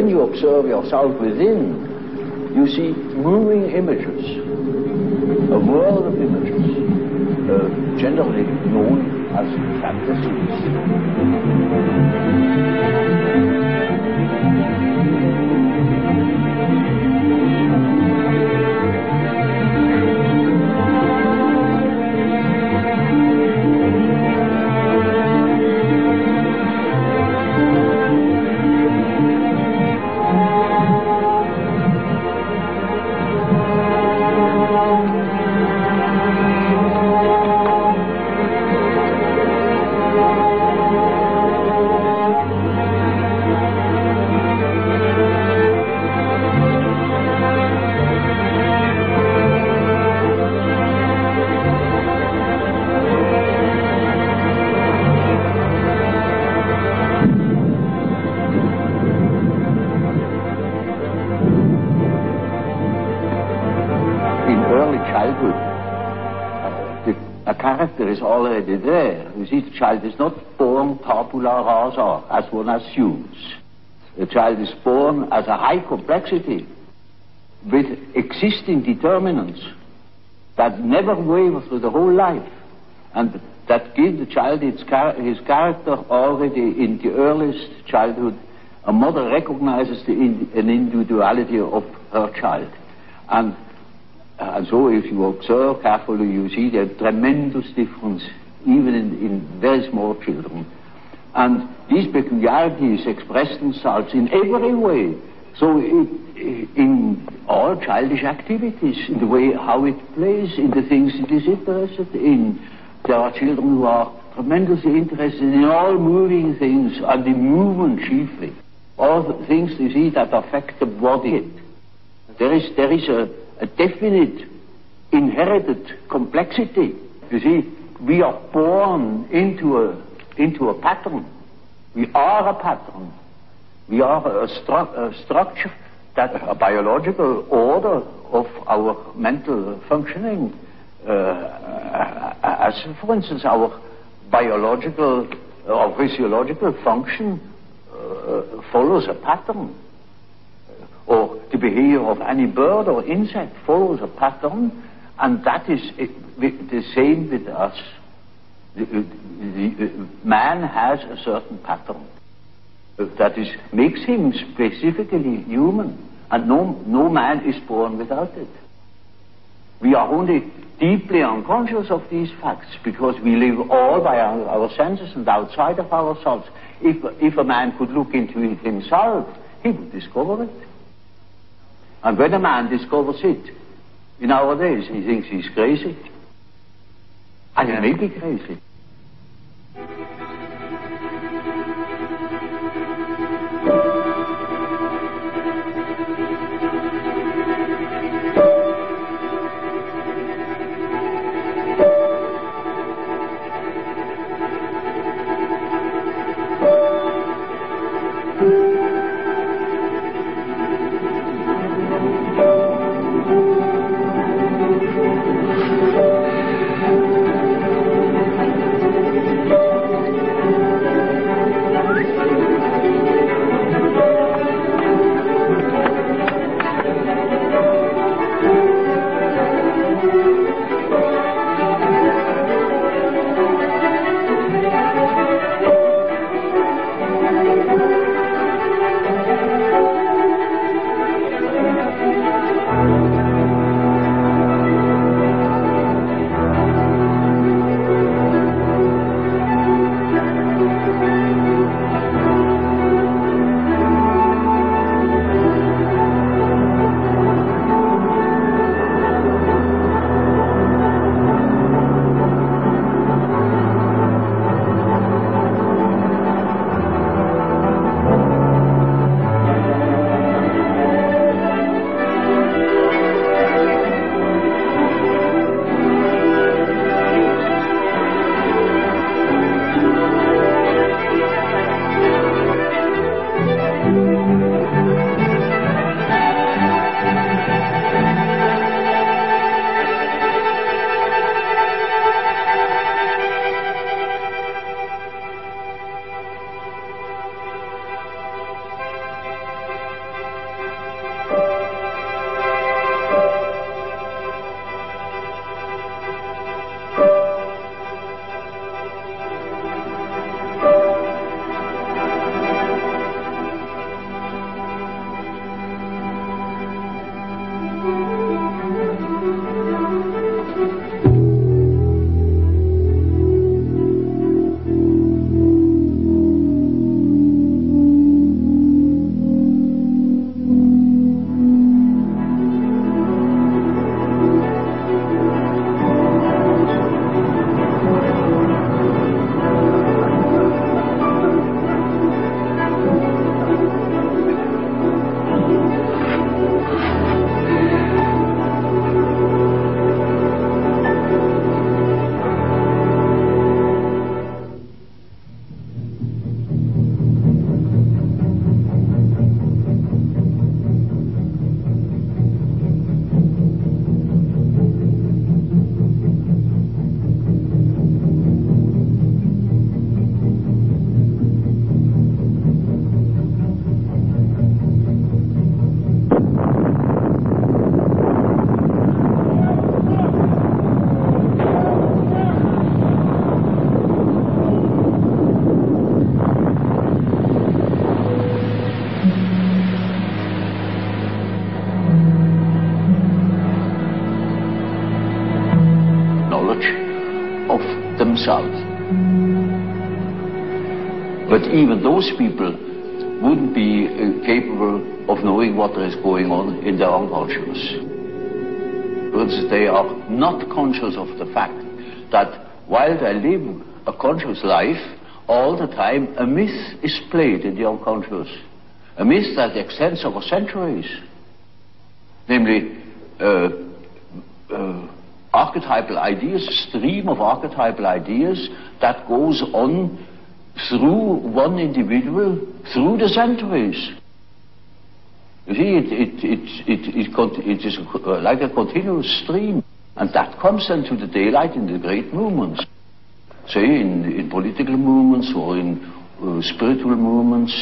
when you observe yourself within, you see moving images, a world of images, generally known as fantasies. A character is already there. You see, the child is not born tabula rasa, as one assumes. The child is born as a high complexity with existing determinants that never waver through the whole life, and that give the child his character already in the earliest childhood. A mother recognizes an individuality of her child. And so if you observe carefully, you see the tremendous difference even in very small children. And these peculiarities express themselves in every way. So in all childish activities, in the way how it plays, in the things it is interested in. There are children who are tremendously interested in all moving things, and in movement chiefly. All the things you see that affect the body. There is a definite inherited complexity. You see, we are born into a pattern. We are a pattern. We are a structure, that a biological order of our mental functioning. As for instance, our biological or physiological function follows a pattern. Or the behavior of any bird or insect follows a pattern, and that is the same with us. Man has a certain pattern that makes him specifically human, and no man is born without it. We are only deeply unconscious of these facts because we live all by our senses and outside of ourselves. If a man could look into it himself, he would discover it. And when a man discovers it, in our days, he thinks he's crazy. And he may be crazy. But even those people wouldn't be capable of knowing what is going on in their unconscious. Because they are not conscious of the fact that while they live a conscious life, all the time a myth is played in the unconscious. A myth that extends over centuries. Namely, archetypal ideas, a stream of archetypal ideas that goes on through one individual, through the centuries. You see, it is like a continuous stream, and that comes then to the daylight in the great movements. Say, in political movements or in spiritual movements.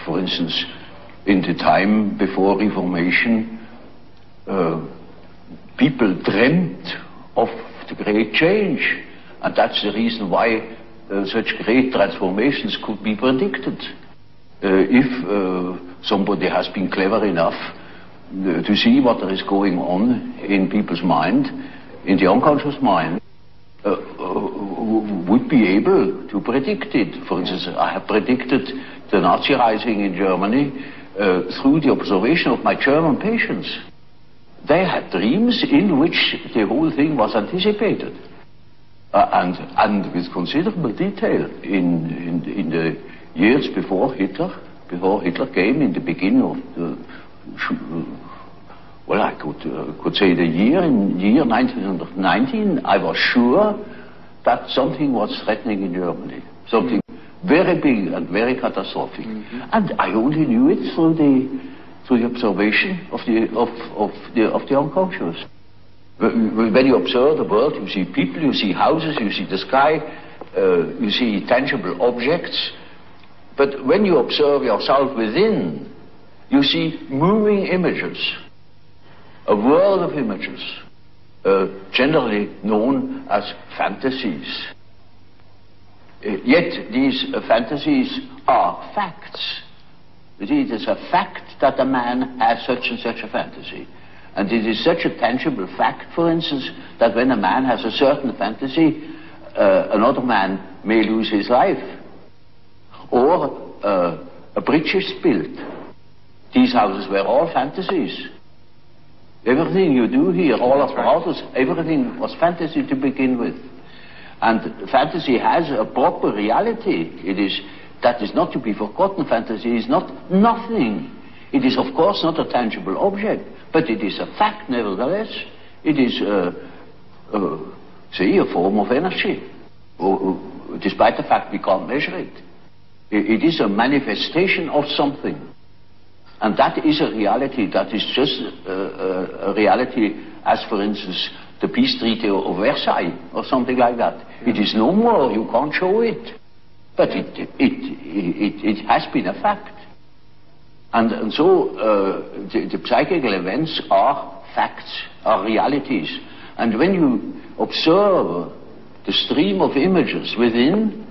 For instance, in the time before Reformation, people dreamt of the great change, and that's the reason why such great transformations could be predicted. If somebody has been clever enough to see what there is going on in people's mind, in the unconscious mind, would be able to predict it. For instance, I have predicted the Nazi rising in Germany through the observation of my German patients. They had dreams in which the whole thing was anticipated, and with considerable detail. In the years before Hitler came, in the beginning of the, well, I could say the year 1919, I was sure that something was threatening in Germany, something very big and very catastrophic, and I only knew it through the observation of the unconscious. When you observe the world, you see people, you see houses, you see the sky, you see tangible objects. But when you observe yourself within, you see moving images, a world of images, generally known as fantasies. Yet these fantasies are facts. It is a fact that a man has such and such a fantasy. And it is such a tangible fact, for instance, that when a man has a certain fantasy, another man may lose his life. Or a bridge is built. These houses were all fantasies. Everything you do here, all of the houses, everything was fantasy to begin with. And fantasy has a proper reality. That is not to be forgotten. Fantasy is not nothing. It is, of course, not a tangible object, but it is a fact nevertheless. It is, say, a form of energy, despite the fact we can't measure it. It is a manifestation of something. And that is a reality. That is just a reality as, for instance, the peace treaty of Versailles or something like that. It is no more. You can't show it. But it has been a fact. And so the psychical events are facts, are realities. And when you observe the stream of images within,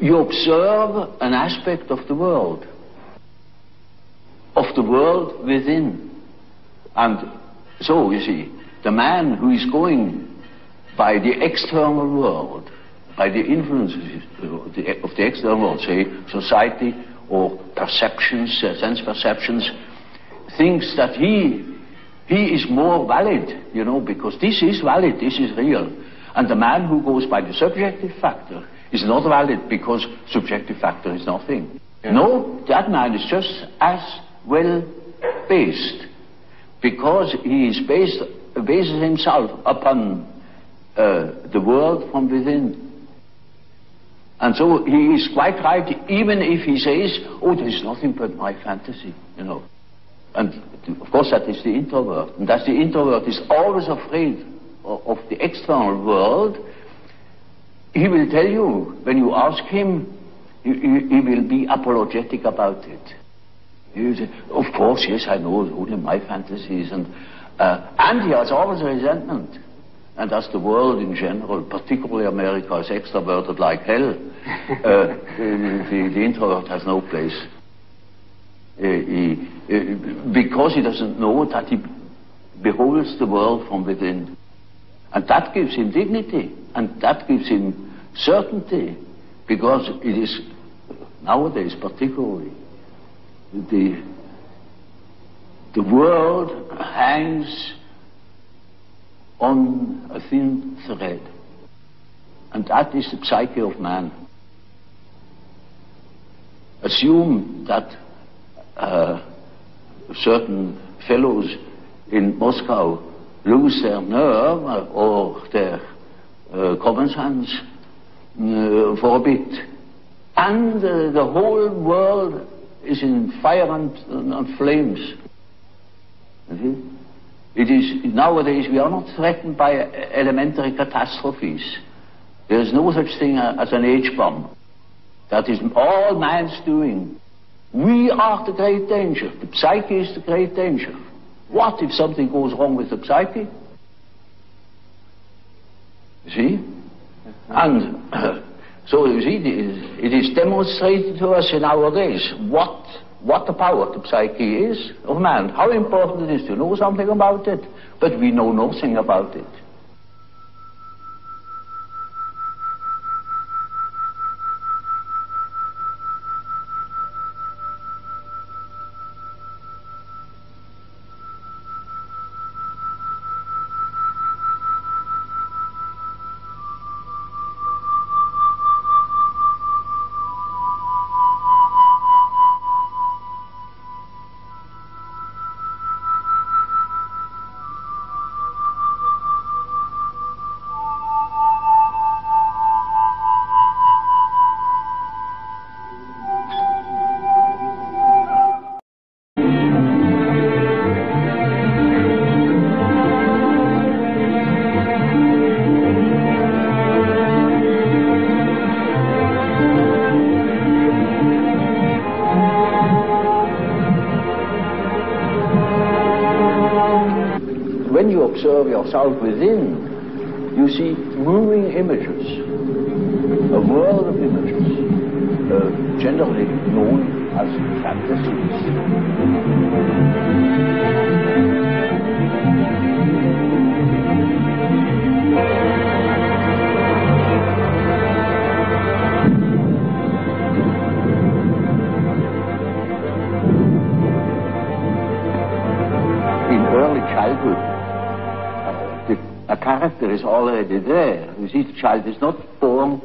you observe an aspect of the world within. And so, you see, the man who is going by the external world, by the influences of the external world, say society or perceptions, sense perceptions, thinks that he is more valid, you know, because this is valid, this is real. And the man who goes by the subjective factor is not valid because subjective factor is nothing. Yeah. No, that man is just as well based, because he is bases himself upon the world from within. And so he is quite right, even if he says, oh, there is nothing but my fantasy, you know. And of course that is the introvert. And that the introvert is always afraid of the external world. He will tell you, when you ask him, he will be apologetic about it. He will say, of course, yes, I know only my fantasies. And he has always a resentment. And as the world in general, particularly America, is extroverted like hell, the introvert has no place. Because he doesn't know that he beholds the world from within. And that gives him dignity, and that gives him certainty, because it is, nowadays particularly, the world hangs on a thin thread, and that is the psyche of man. Assume that certain fellows in Moscow lose their nerve or their common sense for a bit, and the whole world is in fire and flames. You see? It is, nowadays we are not threatened by elementary catastrophes. There is no such thing as an H-bomb. That is all man's doing. We are the great danger. The psyche is the great danger. What if something goes wrong with the psyche? You see? And so you see, it is demonstrated to us in our days what the power of the psyche is of man, how important it is to know something about it, but we know nothing about it. When you observe yourself within, you see moving images, a world of images, generally known as fantasies. In early childhood, a character is already there. You see, the child is not born